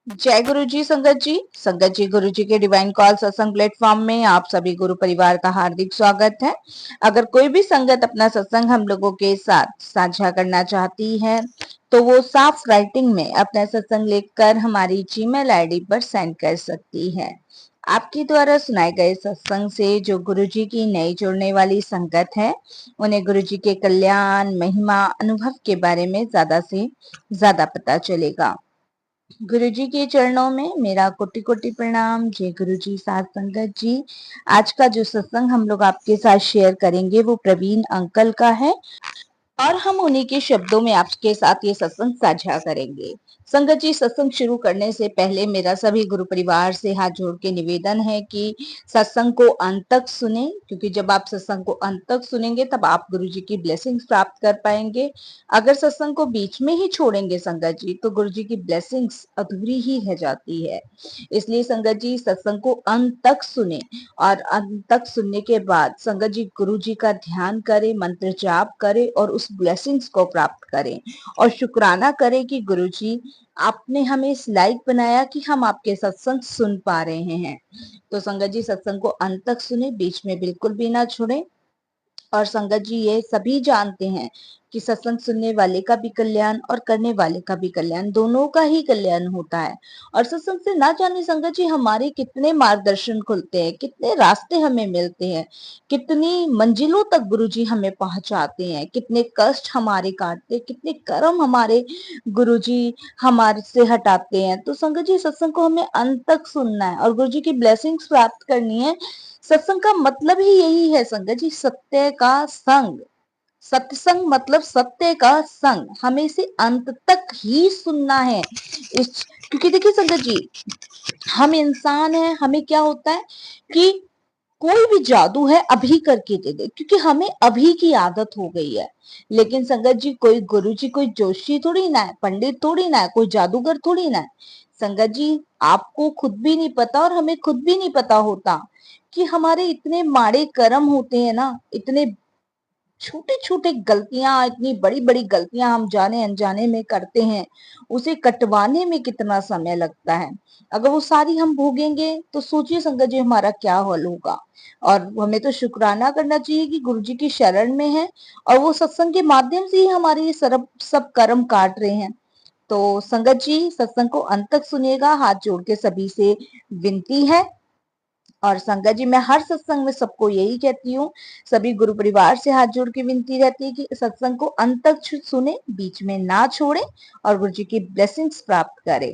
जय गुरु जी। संगत जी गुरु जी के डिवाइन कॉल सत्संग प्लेटफॉर्म में आप सभी गुरु परिवार का हार्दिक स्वागत है। अगर कोई भी संगत अपना सत्संग हम लोगों के साथ साझा करना चाहती है तो वो साफ राइटिंग में अपना सत्संग लिखकर हमारी जीमेल आईडी पर सेंड कर सकती है। आपके द्वारा सुनाए गए सत्संग से जो गुरु जी की नई जुड़ने वाली संगत है, उन्हें गुरु जी के कल्याण, महिमा, अनुभव के बारे में ज्यादा से ज्यादा पता चलेगा। गुरु जी के चरणों में मेरा कोटि कोटि प्रणाम। जय गुरु जी। साथ संगत जी, आज का जो सत्संग हम लोग आपके साथ शेयर करेंगे वो प्रवीण अंकल का है और हम उन्हीं के शब्दों में आपके साथ ये सत्संग साझा करेंगे। संगत जी, सत्संग शुरू करने से पहले मेरा सभी गुरु परिवार से हाथ जोड़ के निवेदन है कि सत्संग को अंत तक सुने, क्योंकि जब आप सत्संग को अंत तक सुनेंगे तब आप गुरु जी की ब्लेसिंग्स प्राप्त कर पाएंगे। अगर सत्संग को बीच में ही छोड़ेंगे संगत जी, तो गुरु जी की ब्लेसिंग्स अधूरी ही रह जाती है। इसलिए संगत जी, सत्संग को अंत तक सुने और अंत तक सुनने के बाद संगत जी गुरु जी का ध्यान करें, मंत्र जाप करें और उस ब्लेसिंग्स को प्राप्त करें और शुक्राना करें कि गुरु जी आपने हमें इस लायक बनाया कि हम आपके सत्संग सुन पा रहे हैं। तो संगत जी, सत्संग को अंत तक सुने, बीच में बिल्कुल भी ना छोड़े। और संगत जी, ये सभी जानते हैं कि सत्संग सुनने वाले का भी कल्याण और करने वाले का भी कल्याण, दोनों का ही कल्याण होता है। और सत्संग से ना जाने संगत जी हमारे कितने मार्गदर्शन खुलते हैं, कितने रास्ते हमें मिलते हैं, कितनी मंजिलों तक गुरु जी हमें पहुंचाते हैं, कितने कष्ट हमारे काटते, कितने कर्म हमारे गुरु जी हमारे से हटाते हैं। तो संगत जी, सत्संग को हमें अंत तक सुनना है और गुरु जी की ब्लेसिंग्स प्राप्त करनी है। सत्संग का मतलब ही यही है संगत जी, सत्य का संग। सत्संग मतलब सत्य का संग, हमें इसे अंत तक ही सुनना है। इस क्योंकि देखिए संगत जी, हम इंसान हैं, हमें क्या होता है कि कोई भी जादू है अभी करके दे दे, क्योंकि हमें अभी की आदत हो गई है। लेकिन संगत जी, कोई गुरु जी कोई जोशी थोड़ी ना है, पंडित थोड़ी ना है, कोई जादूगर थोड़ी ना है। संगत जी, आपको खुद भी नहीं पता और हमें खुद भी नहीं पता होता कि हमारे इतने माड़े कर्म होते हैं ना, इतने छोटे छोटे गलतियां, इतनी बड़ी बड़ी गलतियां हम जाने अनजाने में करते हैं, उसे कटवाने में कितना समय लगता है। अगर वो सारी हम भोगेंगे तो सोचिए संगत जी हमारा क्या हाल होगा। और हमें तो शुक्राना करना चाहिए कि गुरु जी की शरण में है और वो सत्संग के माध्यम से ही हमारे ये सब कर्म काट रहे हैं। तो संगत जी, सत्संग को अंत तक सुनिएगा, हाथ जोड़ के सभी से विनती है। और संगत जी, मैं हर सत्संग में सबको यही कहती हूँ, सभी गुरु परिवार से हाथ जोड़ के विनती रहती है कि सत्संग को अंत तक सुने, बीच में ना छोड़े और गुरु जी की ब्लेसिंग्स प्राप्त करें।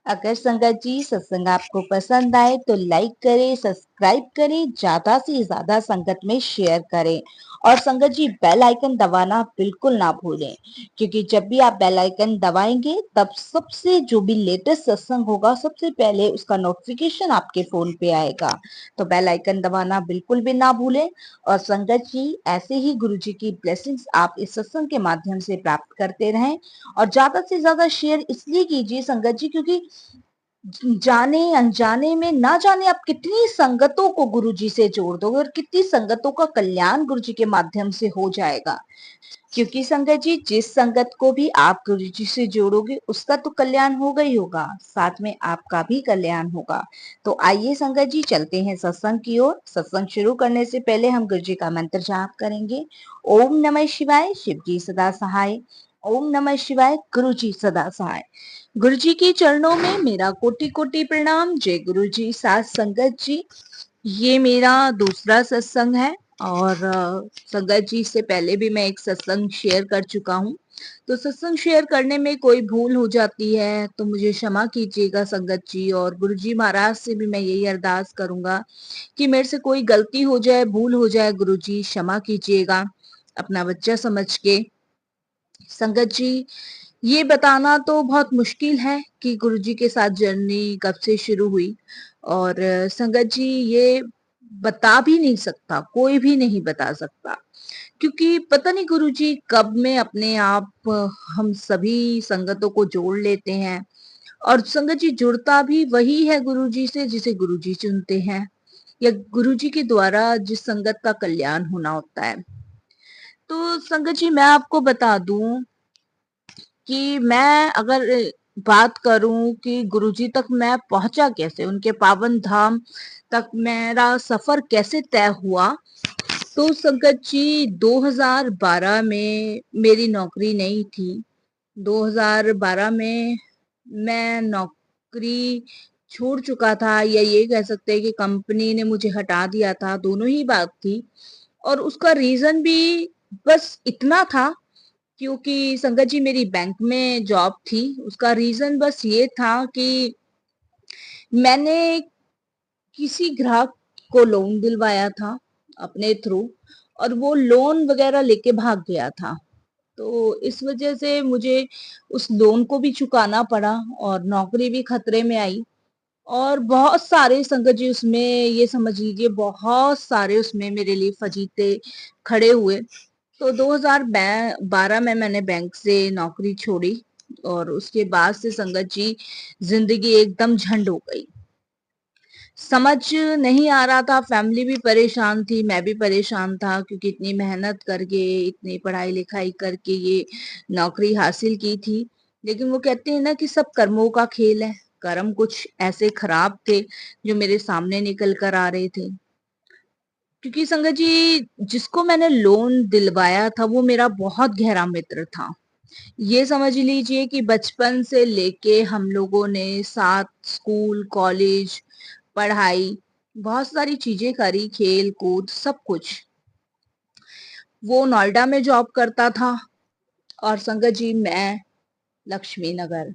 अगर संगत जी सत्संग आपको पसंद आए तो लाइक करें, सब्सक्राइब करें, ज्यादा से ज्यादा संगत में शेयर करें और संगत जी बेल आइकन दबाना बिल्कुल ना भूलें, क्योंकि जब भी आप बेल आइकन दबाएंगे तब सबसे जो भी लेटेस्ट सत्संग होगा सबसे पहले उसका नोटिफिकेशन आपके फोन पे आएगा। तो बेल आइकन दबाना बिल्कुल भी ना भूलें। और संगत जी, ऐसे ही गुरु जी की ब्लेसिंग्स आप इस सत्संग के माध्यम से प्राप्त करते रहें और ज्यादा से ज्यादा शेयर इसलिए कीजिए संगत जी, क्योंकि जाने अनजाने में ना जाने आप कितनी संगतों को गुरु जी से जोड़ दोगे और कितनी संगतों का कल्याण गुरु जी के माध्यम से हो जाएगा। क्योंकि संगत जी, जिस संगत को भी आप गुरु जी से जोड़ोगे उसका तो कल्याण होगा ही होगा, साथ में आपका भी कल्याण होगा। तो आइए संगत जी, चलते हैं सत्संग की ओर। सत्संग शुरू करने से पहले हम गुरु जी का मंत्र जाप करेंगे। ओम नमः शिवाय, शिव जी सदा सहाय। ओम नमः शिवाय, गुरु जी सदा सहाय। गुरु जी के चरणों में मेरा कोटि कोटि प्रणाम। जय गुरु जी। साथ संगत जी, ये मेरा दूसरा सत्संग है और संगत जी से पहले भी मैं एक सत्संग शेयर कर चुका हूँ। तो सत्संग शेयर करने में कोई भूल हो जाती है तो मुझे क्षमा कीजिएगा संगत जी। और गुरु जी महाराज से भी मैं यही अरदास करूंगा कि मेरे से कोई गलती हो जाए, भूल हो जाए, गुरु जी क्षमा कीजिएगा अपना बच्चा समझ के। संगत जी, ये बताना तो बहुत मुश्किल है कि गुरुजी के साथ जर्नी कब से शुरू हुई। और संगत जी, ये बता भी नहीं सकता, कोई भी नहीं बता सकता, क्योंकि पता नहीं गुरुजी कब में अपने आप हम सभी संगतों को जोड़ लेते हैं। और संगत जी, जुड़ता भी वही है गुरुजी से जिसे गुरुजी चुनते हैं, या गुरुजी के द्वारा जिस संगत का कल्याण होना होता है। तो संगत जी, मैं आपको बता दूं कि मैं अगर बात करूं कि गुरुजी तक मैं पहुंचा कैसे, उनके पावन धाम तक मेरा सफर कैसे तय हुआ। तो संगत जी 2012 में मेरी नौकरी नहीं थी। 2012 में मैं नौकरी छोड़ चुका था, या ये कह सकते हैं कि कंपनी ने मुझे हटा दिया था, दोनों ही बात थी। और उसका रीजन भी बस इतना था, क्योंकि संगत जी मेरी बैंक में जॉब थी। उसका रीजन बस ये था कि मैंने किसी ग्राहक को लोन दिलवाया था अपने थ्रू, और वो लोन वगैरह लेके भाग गया था। तो इस वजह से मुझे उस लोन को भी चुकाना पड़ा और नौकरी भी खतरे में आई। और बहुत सारे संगत जी उसमें, ये समझ लीजिए बहुत सारे उसमें मेरे लिए फजीते खड़े हुए। तो 2012 में मैंने बैंक से नौकरी छोड़ी, और उसके बाद से संगत जी जिंदगी एकदम झंड हो गई। समझ नहीं आ रहा था, फैमिली भी परेशान थी, मैं भी परेशान था, क्योंकि इतनी मेहनत करके, इतनी पढ़ाई लिखाई करके ये नौकरी हासिल की थी। लेकिन वो कहते हैं ना कि सब कर्मों का खेल है। कर्म कुछ ऐसे खराब थे जो मेरे सामने निकल कर आ रहे थे। क्योंकि संगत जी जिसको मैंने लोन दिलवाया था वो मेरा बहुत गहरा मित्र था। ये समझ लीजिए कि बचपन से लेके हम लोगों ने साथ स्कूल, कॉलेज, पढ़ाई, बहुत सारी चीजें करी, खेल कूद सब कुछ। वो नोएडा में जॉब करता था, और संगत जी मैं लक्ष्मी नगर।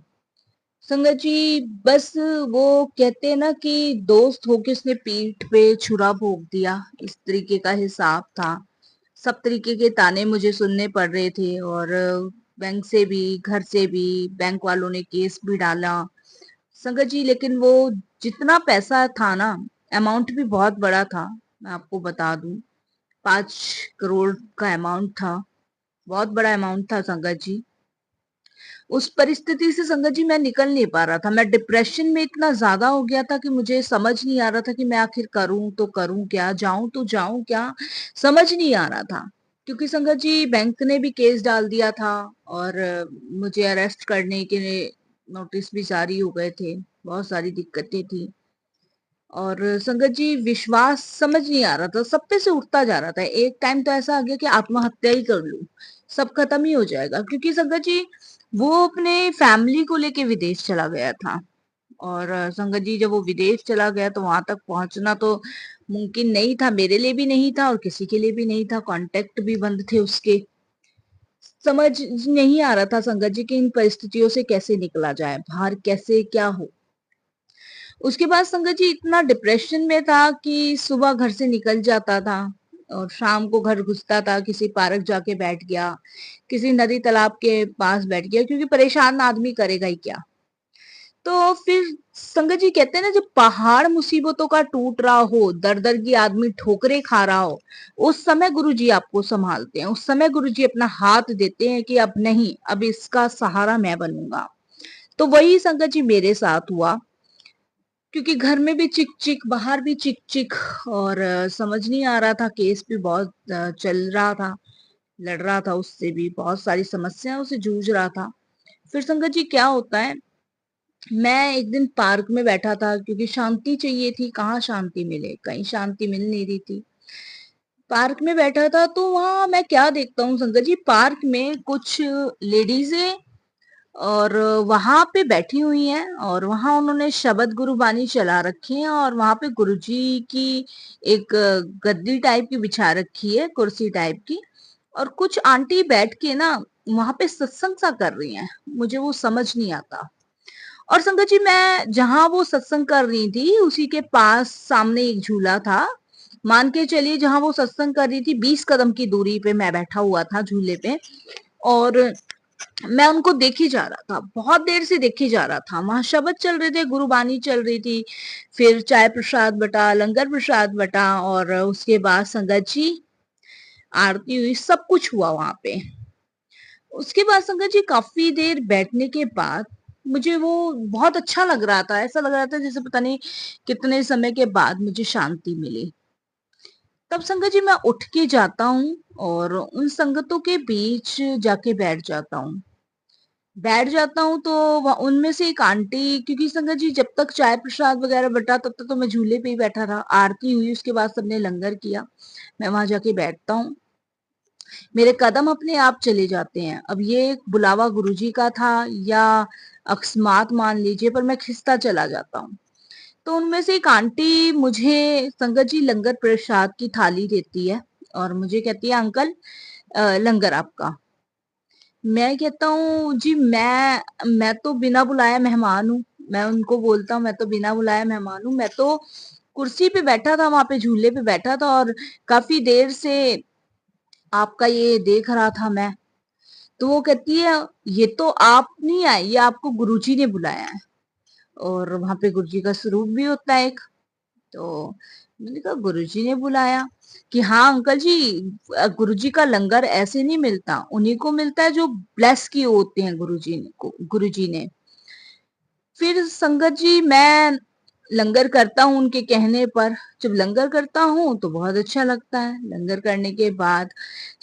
संगत जी बस वो कहते हैं ना कि दोस्त होके उसने पीठ पे छुरा भोंक दिया, इस तरीके का हिसाब था। सब तरीके के ताने मुझे सुनने पड़ रहे थे, और बैंक से भी, घर से भी, बैंक वालों ने केस भी डाला। संगत जी लेकिन वो जितना पैसा था ना, अमाउंट भी बहुत बड़ा था, मैं आपको बता दूं 5 करोड़ का अमाउंट था। बहुत बड़ा अमाउंट था संगत जी। उस परिस्थिति से संगत जी मैं निकल नहीं पा रहा था। मैं डिप्रेशन में इतना ज्यादा हो गया था कि मुझे समझ नहीं आ रहा था कि मैं आखिर करूं तो करूं क्या, जाऊं तो जाऊं क्या, समझ नहीं आ रहा था। क्योंकि संगत जी बैंक ने भी केस डाल दिया था, और मुझे अरेस्ट करने के नोटिस भी जारी हो गए थे। बहुत सारी दिक्कतें थी। और संगत जी विश्वास समझ नहीं आ रहा था, सब पे से उठता जा रहा था। एक टाइम तो ऐसा आ गया कि आत्महत्या ही कर लूं, सब खत्म ही हो जाएगा। क्योंकि संगत जी वो अपने फैमिली को लेके विदेश चला गया था। और संगत जी जब वो विदेश चला गया तो वहां तक पहुंचना तो मुमकिन नहीं था, मेरे लिए भी नहीं था और किसी के लिए भी नहीं था। कांटेक्ट भी बंद थे उसके। समझ नहीं आ रहा था संगत जी कि इन परिस्थितियों से कैसे निकला जाए, बाहर कैसे क्या हो। उसके बाद संगत जी इतना डिप्रेशन में था कि सुबह घर से निकल जाता था और शाम को घर घुसता था, किसी पार्क जाके बैठ गया, किसी नदी तालाब के पास बैठ गया, क्योंकि परेशान आदमी करेगा ही क्या। तो फिर संगत जी कहते हैं ना, जब पहाड़ मुसीबतों का टूट रहा हो, दर दर की आदमी ठोकरे खा रहा हो, उस समय गुरु जी आपको संभालते हैं। उस समय गुरु जी अपना हाथ देते हैं कि अब नहीं, अब इसका सहारा मैं बनूंगा। तो वही संगत जी मेरे साथ हुआ। क्योंकि घर में भी चिक चिक, बाहर भी चिक चिक, और समझ नहीं आ रहा था। केस भी बहुत चल रहा था, लड़ रहा था, उससे भी बहुत सारी समस्याओं से जूझ रहा था। फिर संगत जी क्या होता है, मैं एक दिन पार्क में बैठा था, क्योंकि शांति चाहिए थी। कहाँ शांति मिले, कहीं शांति मिल नहीं रही थी। पार्क में बैठा था तो वहां मैं क्या देखता हूँ संगत जी, पार्क में कुछ लेडीजें और वहां पे बैठी हुई हैं, और वहां उन्होंने शबद गुरुबानी चला रखी है, और वहां पे गुरुजी की एक गद्दी टाइप की बिछा रखी है, कुर्सी टाइप की। और कुछ आंटी बैठ के ना वहां पे सत्संग सा कर रही हैं। मुझे वो समझ नहीं आता। और संगत जी मैं जहां वो सत्संग कर रही थी उसी के पास सामने एक झूला था। मान के चलिए जहां वो सत्संग कर रही थी 20 कदम की दूरी पे मैं बैठा हुआ था झूले पे। और मैं उनको देखी जा रहा था, बहुत देर से देखी जा रहा था। वहां शब्द चल रहे थे, गुरुबानी चल रही थी, फिर चाय प्रसाद बटा, लंगर प्रसाद बटा, और उसके बाद संगत जी आरती हुई, सब कुछ हुआ वहां पे। उसके बाद संगत जी काफी देर बैठने के बाद मुझे वो बहुत अच्छा लग रहा था। ऐसा लग रहा था जैसे पता नहीं कितने समय के बाद मुझे शांति मिली। तब संगत जी मैं उठ के जाता हूँ और उन संगतों के बीच जाके बैठ जाता हूँ। बैठ जाता हूँ तो उनमें से एक आंटी, क्योंकि संगत जी जब तक चाय प्रसाद वगैरह बटा तब तक तो मैं झूले पे ही बैठा रहा। आरती हुई उसके बाद सबने लंगर किया, मैं वहां जाके बैठता हूँ, मेरे कदम अपने आप चले जाते हैं। अब ये बुलावा गुरुजी का था या अकस्मात मान लीजिए, पर मैं खिसता चला जाता हूँ। तो उनमें से एक आंटी मुझे संगत जी लंगर प्रसाद की थाली देती है और मुझे कहती है अंकल लंगर आपका। मैं कहता हूँ जी मैं तो बिना बुलाया मेहमान हूँ। मैं उनको बोलता हूँ मैं तो बिना बुलाया मेहमान हूँ, मैं तो कुर्सी पे बैठा था, वहां पे झूले पे बैठा था और काफी देर से आपका ये देख रहा था मैं। तो वो कहती है ये तो आप नहीं आए, ये आपको गुरुजी ने बुलाया है। और वहां पे गुरुजी का स्वरूप भी होता है एक। तो मैंने कहा गुरुजी ने बुलाया कि हाँ अंकल जी, गुरुजी का लंगर ऐसे नहीं मिलता, उन्हीं को मिलता है जो ब्लेस किए होते हैं गुरुजी ने। फिर संगत जी मैं लंगर करता हूँ उनके कहने पर। जब लंगर करता हूँ तो बहुत अच्छा लगता है। लंगर करने के बाद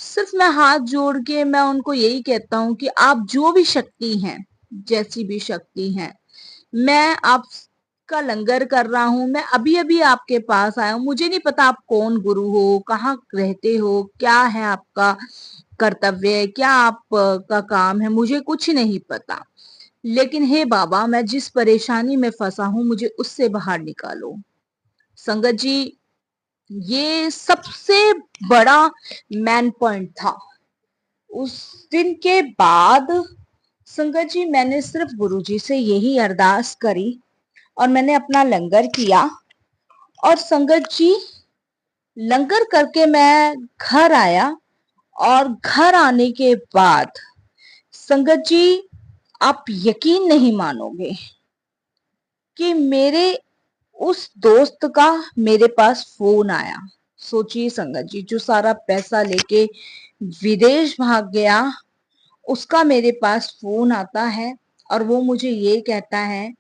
सिर्फ मैं हाथ जोड़ के मैं उनको यही कहता हूँ कि आप जो भी शक्ति हैं, जैसी भी शक्ति हैं, मैं आपका लंगर कर रहा हूँ, मैं अभी अभी आपके पास आया हूँ, मुझे नहीं पता आप कौन गुरु हो, कहाँ रहते हो, क्या है आपका कर्तव्य, क्या आप का काम है, मुझे कुछ नहीं पता। लेकिन हे बाबा, मैं जिस परेशानी में फंसा हूं मुझे उससे बाहर निकालो। संगत जी ये सबसे बड़ा मैन पॉइंट था। उस दिन के बाद संगत जी मैंने सिर्फ गुरुजी से यही अरदास करी और मैंने अपना लंगर किया। और संगत जी लंगर करके मैं घर आया और घर आने के बाद संगत जी आप यकीन नहीं मानोगे कि मेरे उस दोस्त का मेरे पास फोन आया। सोचिए संगत जी, जो सारा पैसा लेके विदेश भाग गया, उसका मेरे पास फोन आता है और वो मुझे ये कहता है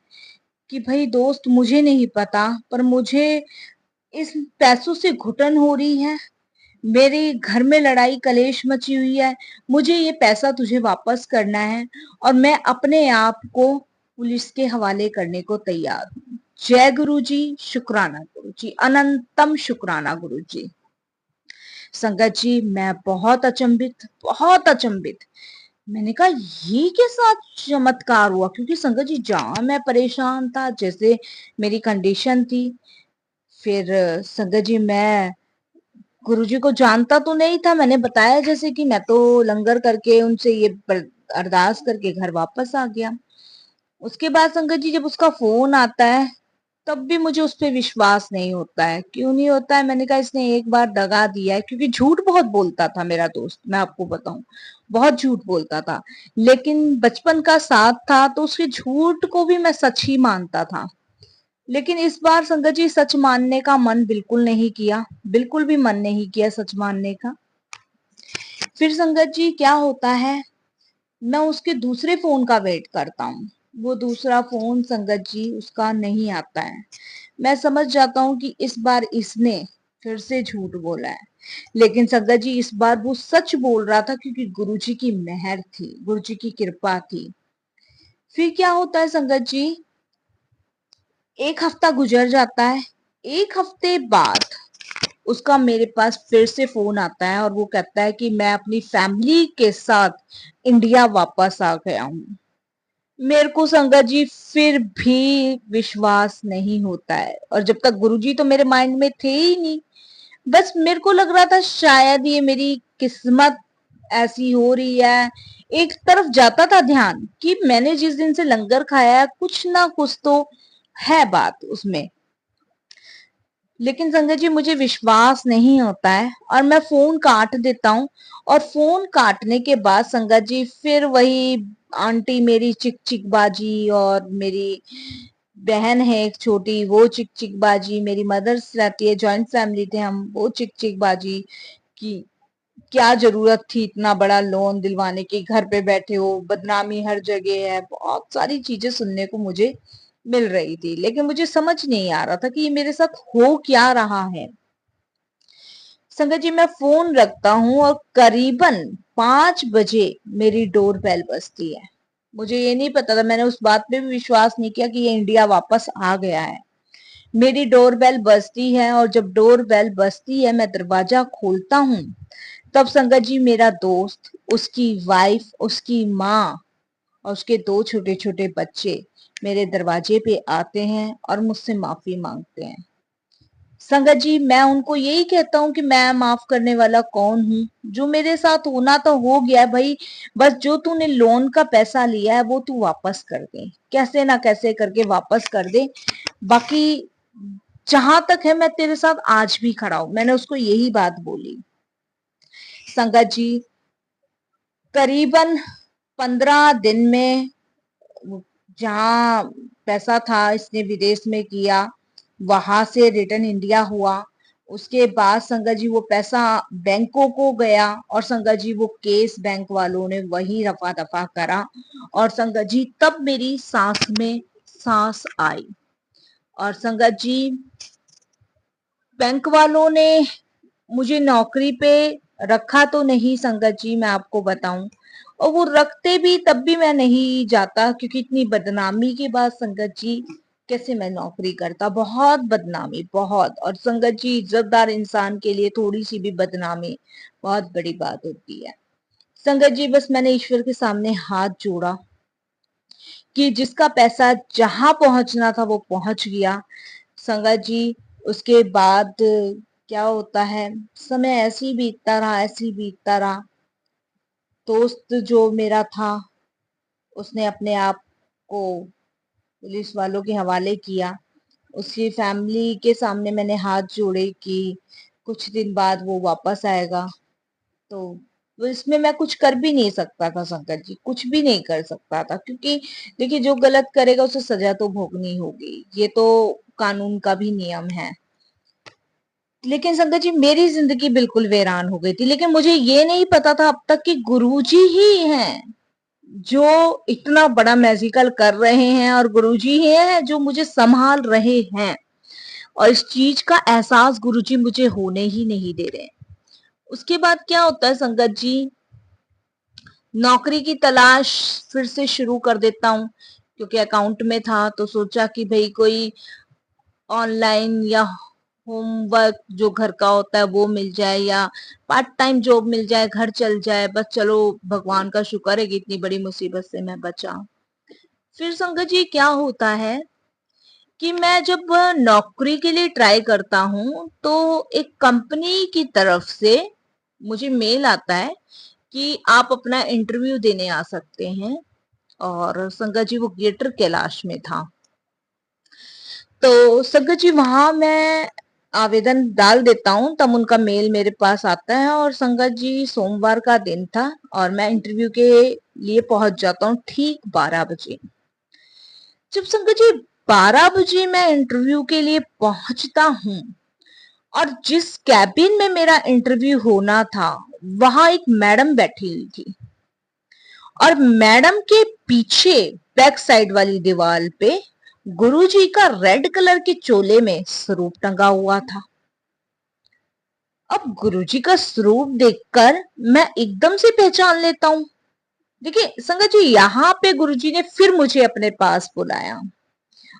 कि भाई दोस्त, मुझे नहीं पता पर मुझे इस पैसों से घुटन हो रही है, मेरे घर में लड़ाई कलेश मची हुई है, मुझे ये पैसा तुझे वापस करना है और मैं अपने आप को पुलिस के हवाले करने को तैयार हूँ। जय गुरु जी, शुक्राना गुरु जी, अनंतम शुक्राना गुरु जी। संगत जी मैं बहुत अचंभित। मैंने कहा ये के साथ चमत्कार हुआ, क्योंकि संगत जी जहां मैं परेशान था, जैसे मेरी कंडीशन थी, फिर संगत जी मैं गुरुजी को जानता तो नहीं था। मैंने बताया जैसे कि मैं तो लंगर करके उनसे ये अरदास करके घर वापस आ गया। उसके बाद संगत जी जब उसका फोन आता है तब भी मुझे उस पर विश्वास नहीं होता है। क्यों नहीं होता है? मैंने कहा इसने एक बार दगा दिया है, क्योंकि झूठ बहुत बोलता था मेरा दोस्त, मैं आपको बताऊं बहुत झूठ बोलता था। लेकिन बचपन का साथ था तो उसके झूठ को भी मैं सच ही मानता था। लेकिन इस बार संगत जी सच मानने का मन बिल्कुल नहीं किया, बिल्कुल भी मन नहीं किया सच मानने का। फिर संगत जी क्या होता है, मैं उसके दूसरे फोन का वेट करता हूँ। वो दूसरा फोन संगत जी उसका नहीं आता है। मैं समझ जाता हूँ कि इस बार इसने फिर से झूठ बोला है। लेकिन संगत जी इस बार वो सच बोल रहा था, क्योंकि गुरुजी की मेहर थी, गुरुजी की कृपा थी। फिर क्या होता है संगत जी, एक हफ्ता गुजर जाता है। एक हफ्ते बाद उसका मेरे पास फिर से फोन आता है और वो कहता है कि मैं अपनी फैमिली के साथ इंडिया वापस आ गया हूँ। मेरे को संगत जी फिर भी विश्वास नहीं होता है, और जब तक गुरुजी तो मेरे माइंड में थे ही नहीं। बस मेरे को लग रहा था शायद ये मेरी किस्मत ऐसी हो रही है। एक तरफ जाता था ध्यान कि मैंने जिस दिन से लंगर खाया है कुछ ना कुछ तो है बात उसमें। लेकिन संगत जी मुझे विश्वास नहीं होता है और मैं फोन काट देता हूँ। और फोन काटने के बाद संगत जी फिर वही आंटी मेरी चिक चिक बाजी, और मेरी बहन है एक छोटी, वो चिक चिक बाजी, मेरी मदर्स रहती है, जॉइंट फैमिली थे हम, वो चिक चिक बाजी की क्या जरूरत थी इतना बड़ा लोन दिलवाने की, घर पे बैठे हो, बदनामी हर जगह है, बहुत सारी चीजें सुनने को मुझे मिल रही थी। लेकिन मुझे समझ नहीं आ रहा था कि ये मेरे साथ हो क्या रहा है। संगत जी मैं फोन रखता हूँ और करीबन 5 बजे मेरी डोर बेल बजती है। मुझे ये नहीं पता था, मैंने उस बात पे भी विश्वास नहीं किया कि ये इंडिया वापस आ गया है। मेरी डोरबेल बजती है और जब डोरबेल बजती है मैं दरवाजा खोलता हूँ, तब संगत जी मेरा दोस्त, उसकी वाइफ, उसकी माँ और उसके 2 छोटे-छोटे बच्चे मेरे दरवाजे पे आते हैं और मुझसे माफी मांगते हैं। संगत जी मैं उनको यही कहता हूँ कि मैं माफ करने वाला कौन हूँ? जो मेरे साथ होना तो हो गया भाई, बस जो तूने लोन का पैसा लिया है वो तू वापस कर दे, कैसे ना कैसे करके वापस कर दे। बाकी जहां तक है मैं तेरे साथ आज भी खड़ा हूं, मैंने उसको यही बात बोली। संगत जी करीबन 15 दिन में जहां पैसा था इसने विदेश में किया, वहां से रिटर्न इंडिया हुआ। उसके बाद संगत जी वो पैसा बैंकों को गया और संगत जी वो केस बैंक वालों ने वही रफा दफा करा और संगत जी तब मेरी सांस में सांस आई। और संगत जी बैंक वालों ने मुझे नौकरी पे रखा तो नहीं संगत जी, मैं आपको बताऊं, और वो रखते भी तब भी मैं नहीं जाता क्योंकि इतनी बदनामी के बाद संगत जी कैसे मैं नौकरी करता। बहुत बदनामी, बहुत। और संगत जी इज्जतदार इंसान के लिए थोड़ी सी भी बदनामी बहुत बड़ी बात होती है। संगत जी बस मैंने ईश्वर के सामने हाथ जोड़ा कि जिसका पैसा जहां पहुंचना था वो पहुंच गया। संगत जी उसके बाद क्या होता है, समय ऐसे ही बीतता रहा, ऐसे ही बीतता रहा। दोस्त जो मेरा था उसने अपने आप को पुलिस वालों के हवाले किया। उसकी फैमिली के सामने मैंने हाथ जोड़े कि कुछ दिन बाद वो वापस आएगा। तो इसमें मैं कुछ कर भी नहीं सकता था संकट जी, कुछ भी नहीं कर सकता था क्योंकि देखिए जो गलत करेगा उसे सजा तो भोगनी होगी, ये तो कानून का भी नियम है। लेकिन संगत जी मेरी जिंदगी बिल्कुल वीरान हो गई थी, लेकिन मुझे ये नहीं पता था अब तक कि गुरुजी ही हैं जो इतना बड़ा मैजिकल कर रहे हैं और गुरुजी ही हैं जो मुझे संभाल रहे हैं। और इस चीज का एहसास गुरुजी मुझे होने ही नहीं दे रहे। उसके बाद क्या होता है संगत जी, नौकरी की तलाश फिर से शुरू कर देता हूँ क्योंकि अकाउंट में था तो सोचा कि भाई कोई ऑनलाइन या होमवर्क जो घर का होता है वो मिल जाए या पार्ट टाइम जॉब मिल जाए, घर चल जाए, बस चलो भगवान का शुक्र है कि इतनी बड़ी मुसीबत से मैं बचा। फिर संगत जी क्या होता है कि मैं जब नौकरी के लिए ट्राई करता हूँ तो एक कंपनी की तरफ से मुझे मेल आता है कि आप अपना इंटरव्यू देने आ सकते हैं। और संगत जी वो ग्रेटर कैलाश में था। तो संगत जी वहां मैं आवेदन डाल देता हूँ, तब उनका मेल मेरे पास आता है और संगत जी सोमवार का दिन था और मैं इंटरव्यू के लिए पहुंच जाता हूँ ठीक 12 बजे। जब संगत जी 12 बजे मैं इंटरव्यू के लिए पहुंचता हूँ और जिस कैबिन में मेरा इंटरव्यू होना था वहां एक मैडम बैठी हुई थी और मैडम के पीछे बैक साइड वाली दीवार पे गुरुजी का रेड कलर के चोले में स्वरूप टंगा हुआ था। अब गुरुजी का स्वरूप देखकर मैं एकदम से पहचान लेता हूं। देखिए संगत जी यहाँ पे गुरुजी ने फिर मुझे अपने पास बुलाया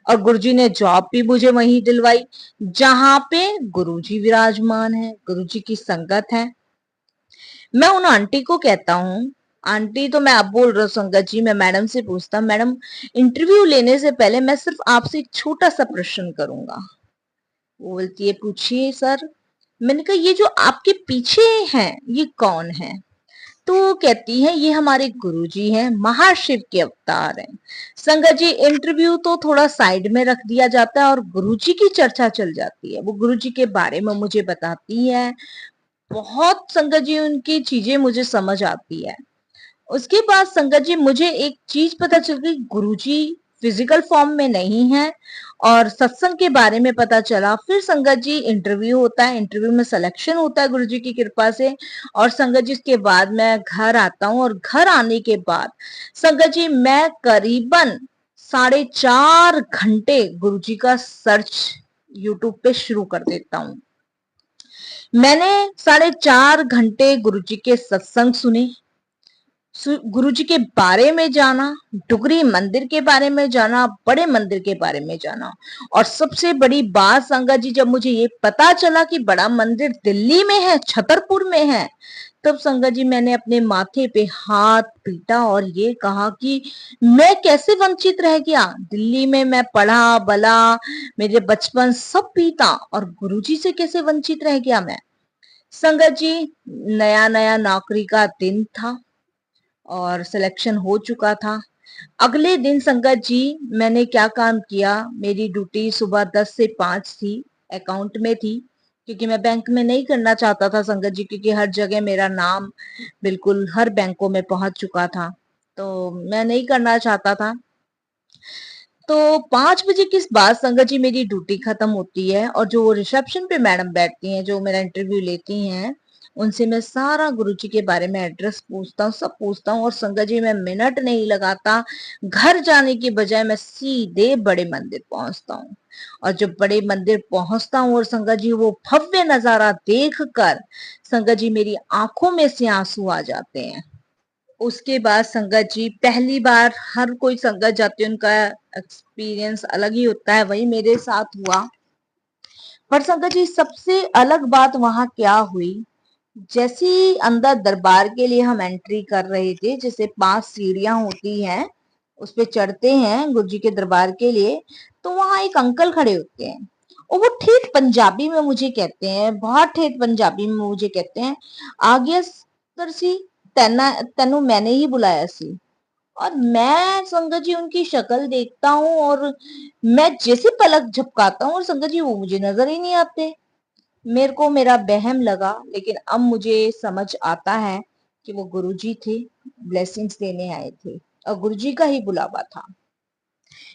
और गुरुजी ने जॉब भी मुझे वहीं दिलवाई जहां पे गुरुजी विराजमान है, गुरुजी की संगत है। मैं उन आंटी को कहता हूँ, आंटी तो मैं आप बोल रहा हूँ संगत जी, मैं मैडम से पूछता, मैडम इंटरव्यू लेने से पहले मैं सिर्फ आपसे एक छोटा सा प्रश्न करूंगा। वो बोलती है पूछिए सर। मैंने कहा ये जो आपके पीछे हैं ये कौन है? तो वो कहती है ये हमारे गुरुजी हैं, महाशिव के अवतार हैं। संगत जी इंटरव्यू तो थोड़ा साइड में रख दिया जाता है और गुरुजी की चर्चा चल जाती है। वो गुरुजी के बारे में मुझे बताती है, बहुत संगत जी उनकी चीजें मुझे समझ आती है। उसके बाद संगत जी मुझे एक चीज पता चल गई, गुरुजी फिजिकल फॉर्म में नहीं है और सत्संग के बारे में पता चला। फिर संगत जी इंटरव्यू होता है, इंटरव्यू में सिलेक्शन होता है गुरुजी की कृपा से। और संगत जी इसके बाद मैं घर आता हूँ और घर आने के बाद संगत जी मैं करीबन 4.5 घंटे गुरुजी का सर्च यूट्यूब पे शुरू कर देता हूँ। मैंने 4.5 घंटे गुरुजी के सत्संग सुने, गुरु जी के बारे में जाना, डुगरी मंदिर के बारे में जाना, बड़े मंदिर के बारे में जाना। और सबसे बड़ी बात संगत जी, जब मुझे ये पता चला कि बड़ा मंदिर दिल्ली में है, छतरपुर में है, तब संगत जी मैंने अपने माथे पे हाथ पीटा और ये कहा कि मैं कैसे वंचित रह गया। दिल्ली में मैं पढ़ा बला, मेरे बचपन सब बीता, और गुरुजी से कैसे वंचित रह गया मैं। संगत जी, नया नया नौकरी का दिन था और सिलेक्शन हो चुका था। अगले दिन संगत जी मैंने क्या काम किया, मेरी ड्यूटी सुबह 10 से 5 थी, अकाउंट में थी, क्योंकि मैं बैंक में नहीं करना चाहता था संगत जी, क्योंकि हर जगह मेरा नाम बिल्कुल हर बैंकों में पहुंच चुका था, तो मैं नहीं करना चाहता था। तो 5 बजे के बाद संगत जी मेरी ड्यूटी खत्म होती है और जो रिसेप्शन पे मैडम बैठती हैं, जो मेरा इंटरव्यू लेती हैं, उनसे मैं सारा गुरुजी के बारे में एड्रेस पूछता हूँ, सब पूछता हूँ, और संगत जी मैं मिनट नहीं लगाता, घर जाने की बजाय मैं सीधे बड़े मंदिर पहुंचता हूँ। और जब बड़े मंदिर पहुंचता हूँ और संगत जी वो भव्य नजारा देख कर संगत जी मेरी आंखों में से आंसू आ जाते हैं। उसके बाद संगत जी पहली बार, हर कोई संगत जाती है उनका एक्सपीरियंस अलग ही होता है, वही मेरे साथ हुआ। पर संगत जी सबसे अलग बात वहां क्या हुई, जैसी अंदर दरबार के लिए हम एंट्री कर रहे थे, जैसे 5 सीढ़ियां होती हैं, उस पे चढ़ते हैं गुरु जी के दरबार के लिए, तो वहां एक अंकल खड़े होते हैं और वो ठेठ पंजाबी में मुझे कहते हैं, बहुत ठेठ पंजाबी में मुझे कहते हैं, आ गया तरसी, तेना तेनू मैंने ही बुलाया सी। और मैं संगत जी उनकी शक्ल देखता हूँ और मैं जैसे पलक झपकाता हूँ और संगत जी वो मुझे नजर ही नहीं आते। मेरे को मेरा वहम लगा, लेकिन अब मुझे समझ आता है कि वो गुरुजी थे, ब्लेसिंग्स देने आए थे और गुरुजी का ही बुलावा था।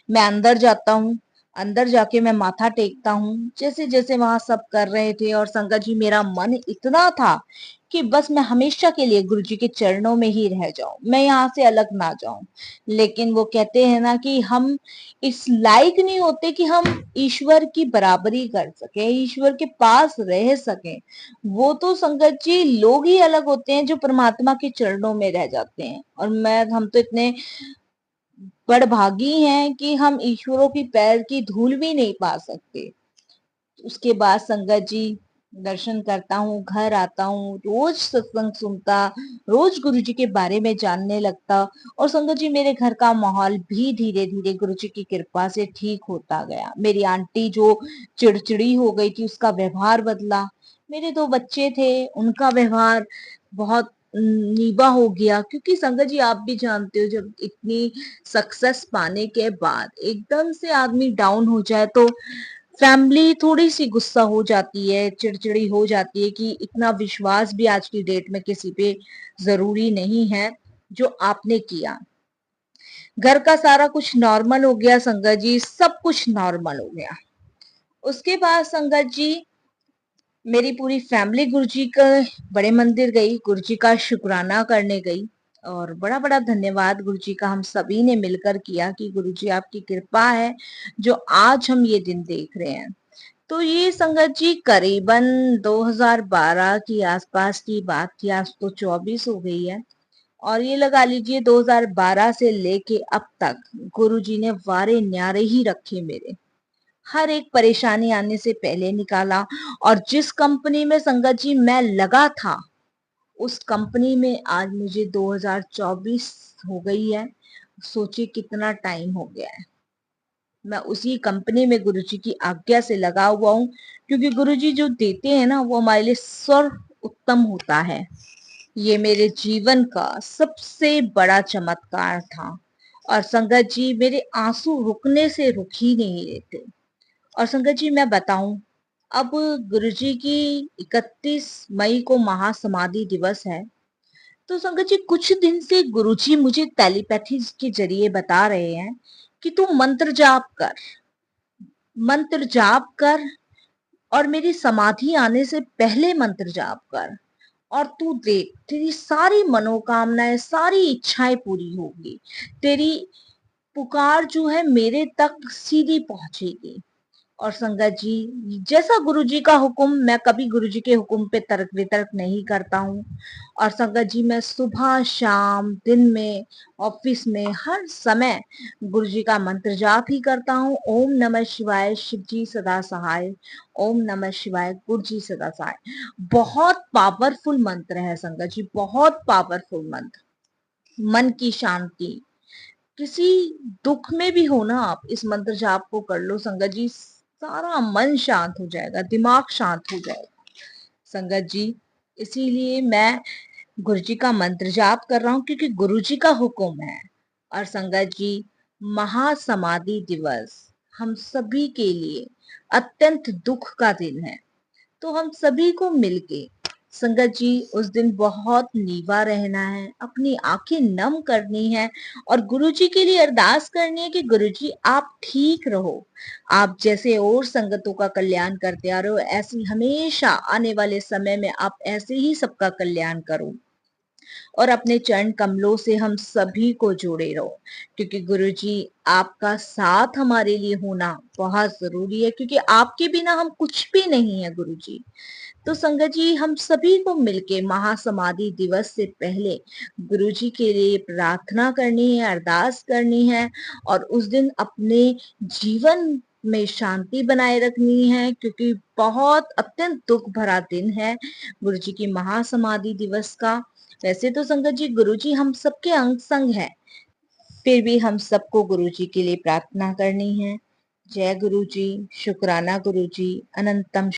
मैं अंदर जाता हूँ, अंदर जाके मैं माथा टेकता हूँ, जैसे जैसे वहां सब कर रहे थे, और संगत जी मेरा मन इतना था कि बस मैं हमेशा के लिए गुरु जी के चरणों में ही रह जाऊं, मैं यहाँ से अलग ना जाऊं। लेकिन वो कहते हैं ना कि हम इस लायक नहीं होते कि हम ईश्वर की बराबरी कर सके, ईश्वर के पास रह सके। वो तो संगत जी लोग ही अलग होते हैं जो परमात्मा के चरणों में रह जाते हैं, और हम तो इतने बड़भागी हैं कि हम ईश्वरों की पैर की धूल भी नहीं पा सकते। उसके बाद संगत जी दर्शन करता हूँ, घर आता हूँ, रोज सत्संग सुनता, रोज गुरु जी के बारे में जानने लगता, और संगत जी मेरे घर का माहौल भी धीरे धीरे गुरु जी की कृपा से ठीक होता गया। मेरी आंटी जो चिड़चिड़ी हो गई थी उसका व्यवहार बदला, मेरे 2 बच्चे थे उनका व्यवहार बहुत नीबा हो गया, क्योंकि संगत जी आप भी जानते हो जब इतनी सक्सेस पाने के बाद एकदम से आदमी डाउन हो जाए तो फैमिली थोड़ी सी गुस्सा हो जाती है, चिड़चिड़ी हो जाती है कि इतना विश्वास भी आज की डेट में किसी पे जरूरी नहीं है जो आपने किया। घर का सारा कुछ नॉर्मल हो गया संगत जी, सब कुछ नॉर्मल हो गया। उसके बाद संगत जी मेरी पूरी फैमिली गुरुजी का बड़े मंदिर गई, गुरुजी का शुक्राना करने गई, और बड़ा बड़ा धन्यवाद गुरुजी का हम सभी ने मिलकर किया कि गुरुजी आपकी कृपा है जो आज हम ये दिन देख रहे हैं। तो ये संगत जी करीबन 2012 की आसपास की बात थी, आज तो 24 हो गई है, और ये लगा लीजिए 2012 से लेके अब तक गुरुजी ने वारे न्यारे ही रखे मेरे, हर एक परेशानी आने से पहले निकाला। और जिस कंपनी में संगत जी मैं लगा था, उस कंपनी में आज मुझे 2024 हो गई है, सोचिए कितना टाइम हो गया है। मैं उसी कंपनी में गुरुजी की आज्ञा से लगा हुआ हूँ, क्योंकि गुरुजी जो देते हैं ना वो हमारे लिए सर्व उत्तम होता है। ये मेरे जीवन का सबसे बड़ा चमत्कार था, और संगत जी मेरे आंसू रुकने से रुक ही नहीं रहे थे। और संगत जी मैं बताऊं, अब गुरुजी की 31 मई को महासमाधि दिवस है, तो संगत जी कुछ दिन से गुरुजी मुझे टेलीपैथी के जरिए बता रहे हैं कि तू मंत्र जाप कर, मंत्र जाप कर, और मेरी समाधि आने से पहले मंत्र जाप कर, और तू देख तेरी सारी मनोकामनाएं, सारी इच्छाएं पूरी होगी, तेरी पुकार जो है मेरे तक सीधी पहुंचेगी। और संगत जी, जैसा गुरुजी का हुक्म, मैं कभी गुरुजी के हुक्म पे तर्क वितर्क नहीं करता हूँ। और संगत जी, मैं सुबह शाम दिन में ऑफिस में हर समय गुरुजी का मंत्र जाप ही करता हूँ। ओम नमः शिवाय, शिव जी सदा सहाय। ओम नमः शिवाय, गुरु जी सदा सहाय। बहुत पावरफुल मंत्र है संगत जी, बहुत पावरफुल मंत्र। मन की शांति, किसी दुख में भी हो ना, आप इस मंत्र जाप को कर लो संगत जी, सारा मन शांत हो जाएगा, दिमाग शांत हो जाएगा संगत जी। इसीलिए मैं गुरु जी का मंत्र जाप कर रहा हूँ, क्योंकि गुरु जी का हुक्म है। और संगत जी, महासमाधि दिवस हम सभी के लिए अत्यंत दुख का दिन है। तो हम सभी को मिलके संगत जी उस दिन बहुत नीवा रहना है, अपनी आंखें नम करनी है और गुरुजी के लिए अरदास करनी है कि गुरुजी आप ठीक रहो, आप जैसे और संगतों का कल्याण करते आ रहे हो, ऐसे हमेशा आने वाले समय में आप ऐसे ही सबका कल्याण करो और अपने चरण कमलों से हम सभी को जोड़े रहो, क्योंकि गुरुजी आपका साथ हमारे लिए होना बहुत जरूरी है, क्योंकि आपके बिना हम कुछ भी नहीं है गुरुजी। तो संगत जी, हम सभी को मिलके महासमाधि दिवस से पहले गुरुजी के लिए प्रार्थना करनी है, अरदास करनी है और उस दिन अपने जीवन में शांति बनाए रखनी है, क्योंकि बहुत अत्यंत दुख भरा दिन है गुरुजी की महासमाधि दिवस का। वैसे तो संगत जी, गुरुजी हम सबके अंग संग है, फिर भी हम सबको गुरुजी के लिए प्रार्थना करनी है। जय गुरुजी, शुक्राना गुरुजी, अनंतम